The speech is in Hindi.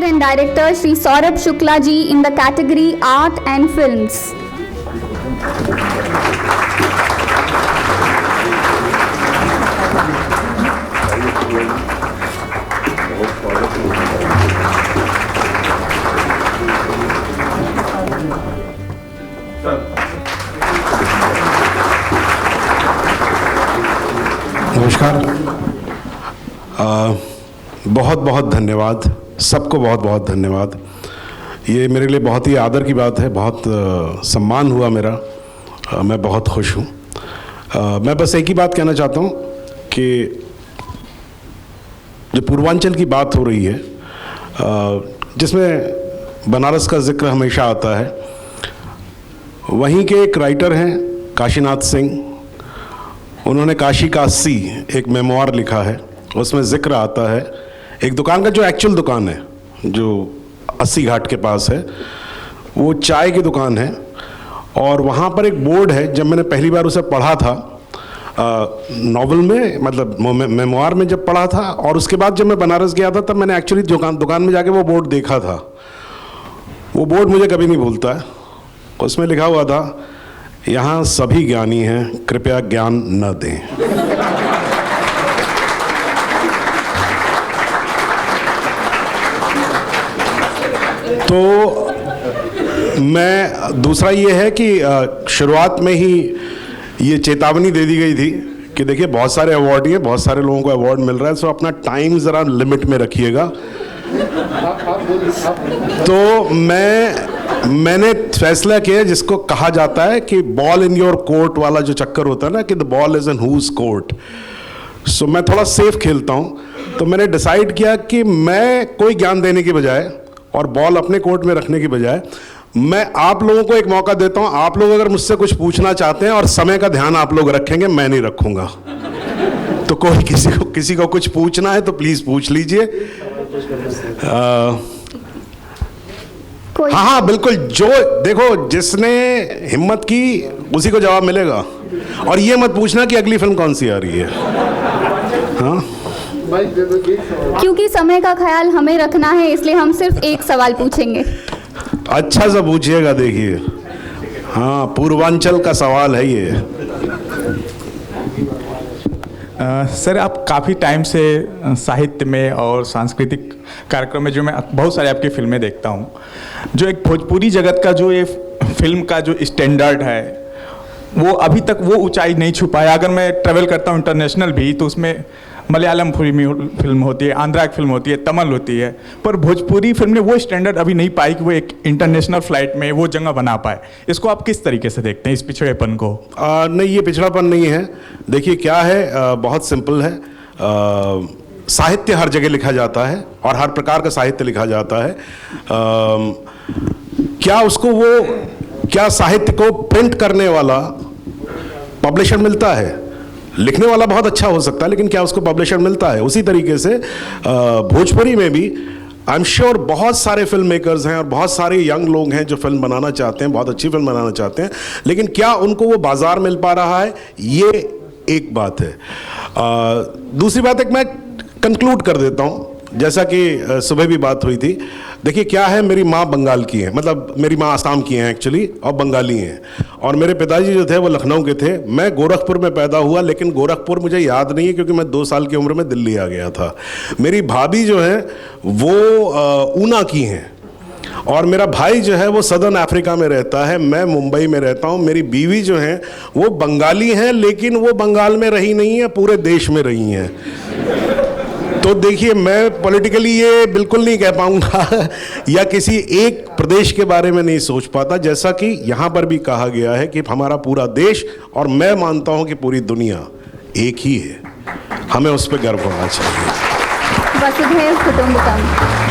and director Shri Saurabh Shukla ji in the category Art and Films. नमस्कार। बहुत बहुत धन्यवाद, सबको बहुत बहुत धन्यवाद। ये मेरे लिए बहुत ही आदर की बात है, बहुत सम्मान हुआ मेरा। मैं बहुत खुश हूँ। मैं बस एक ही बात कहना चाहता हूँ कि जो पूर्वांचल की बात हो रही है, जिसमें बनारस का जिक्र हमेशा आता है, वहीं के एक राइटर हैं काशीनाथ सिंह। उन्होंने काशी का 80 एक मेमोयर लिखा है। उसमें जिक्र आता है एक दुकान का, जो एक्चुअल दुकान है, जो 80 घाट के पास है, वो चाय की दुकान है। और वहाँ पर एक बोर्ड है। जब मैंने पहली बार उसे पढ़ा था नॉवल में, मतलब मेमोयर में जब पढ़ा था, और उसके बाद जब मैं बनारस गया था तब मैंने एक्चुअली दुकान में जाके वो बोर्ड देखा था। वो बोर्ड मुझे कभी नहीं भूलता है। उसमें लिखा हुआ था, यहाँ सभी ज्ञानी हैं, कृपया ज्ञान न दें। तो मैं दूसरा ये है कि शुरुआत में ही ये चेतावनी दे दी गई थी कि देखिए बहुत सारे अवार्ड हैं, बहुत सारे लोगों को अवार्ड मिल रहा है, सो अपना टाइम ज़रा लिमिट में रखिएगा। तो मैंने फैसला किया, जिसको कहा जाता है कि बॉल इन योर कोर्ट वाला जो चक्कर होता है ना, कि the ball is in whose court. So मैं थोड़ा सेफ खेलता हूँ। तो मैंने डिसाइड किया कि मैं कोई ज्ञान देने की बजाय और बॉल अपने कोर्ट में रखने की बजाय मैं आप लोगों को एक मौका देता हूँ। आप लोग अगर मुझसे कुछ पूछना चाहते हैं और समय का ध्यान आप लोग रखेंगे, मैं नहीं रखूँगा। तो कोई किसी को कुछ पूछना है तो प्लीज़ पूछ लीजिए। हाँ बिल्कुल, जो देखो जिसने हिम्मत की उसी को जवाब मिलेगा। और ये मत पूछना कि अगली फिल्म कौन सी आ रही है। हाँ, क्योंकि समय का ख्याल हमें रखना है, इसलिए हम सिर्फ एक सवाल पूछेंगे। अच्छा सा पूछिएगा। देखिए, हाँ, पूर्वांचल का सवाल है ये। सर, आप काफ़ी टाइम से साहित्य में और सांस्कृतिक कार्यक्रम में, जो मैं बहुत सारी आपकी फिल्में देखता हूँ, जो एक भोजपुरी जगत का जो ये फिल्म का जो स्टैंडर्ड है, वो अभी तक वो ऊंचाई नहीं छू पाया। अगर मैं ट्रैवल करता हूँ इंटरनेशनल भी, तो उसमें मलयालम फिल्म होती है, आंध्रा की फिल्म होती है, तमिल होती है, पर भोजपुरी फिल्म ने वो स्टैंडर्ड अभी नहीं पाई कि वो एक इंटरनेशनल फ्लाइट में वो जगह बना पाए। इसको आप किस तरीके से देखते हैं, इस पिछड़ेपन को? नहीं, ये पिछड़ापन नहीं है। देखिए क्या है, बहुत सिंपल है। साहित्य हर जगह लिखा जाता है और हर प्रकार का साहित्य लिखा जाता है। क्या साहित्य को प्रिंट करने वाला पब्लिशर मिलता है? लिखने वाला बहुत अच्छा हो सकता है, लेकिन क्या उसको पब्लिशर मिलता है? उसी तरीके से भोजपुरी में भी आई एम श्योर बहुत सारे फिल्म मेकर्स हैं और बहुत सारे यंग लोग हैं जो फिल्म बनाना चाहते हैं, बहुत अच्छी फिल्म बनाना चाहते हैं, लेकिन क्या उनको वो बाजार मिल पा रहा है? ये एक बात है। दूसरी बात, एक मैं कंक्लूड कर देता हूँ, जैसा कि सुबह भी बात हुई थी। देखिए क्या है, मेरी माँ बंगाल की है, मतलब मेरी माँ आसाम की हैं एक्चुअली, और बंगाली हैं। और मेरे पिताजी जो थे वो लखनऊ के थे। मैं गोरखपुर में पैदा हुआ, लेकिन गोरखपुर मुझे याद नहीं है क्योंकि मैं 2 साल की उम्र में दिल्ली आ गया था। मेरी भाभी जो है वो ऊना की हैं, और मेरा भाई जो है वो सदर्न अफ्रीका में रहता है। मैं मुंबई में रहता हूँ। मेरी बीवी जो है वो बंगाली हैं, लेकिन वो बंगाल में रही नहीं है, पूरे देश में रही हैं। तो देखिए, मैं पॉलिटिकली ये बिल्कुल नहीं कह पाऊंगा या किसी एक प्रदेश के बारे में नहीं सोच पाता, जैसा कि यहाँ पर भी कहा गया है कि हमारा पूरा देश, और मैं मानता हूँ कि पूरी दुनिया एक ही है। हमें उस पर गर्व होना चाहिए। वसुधैव कुटुंबकम।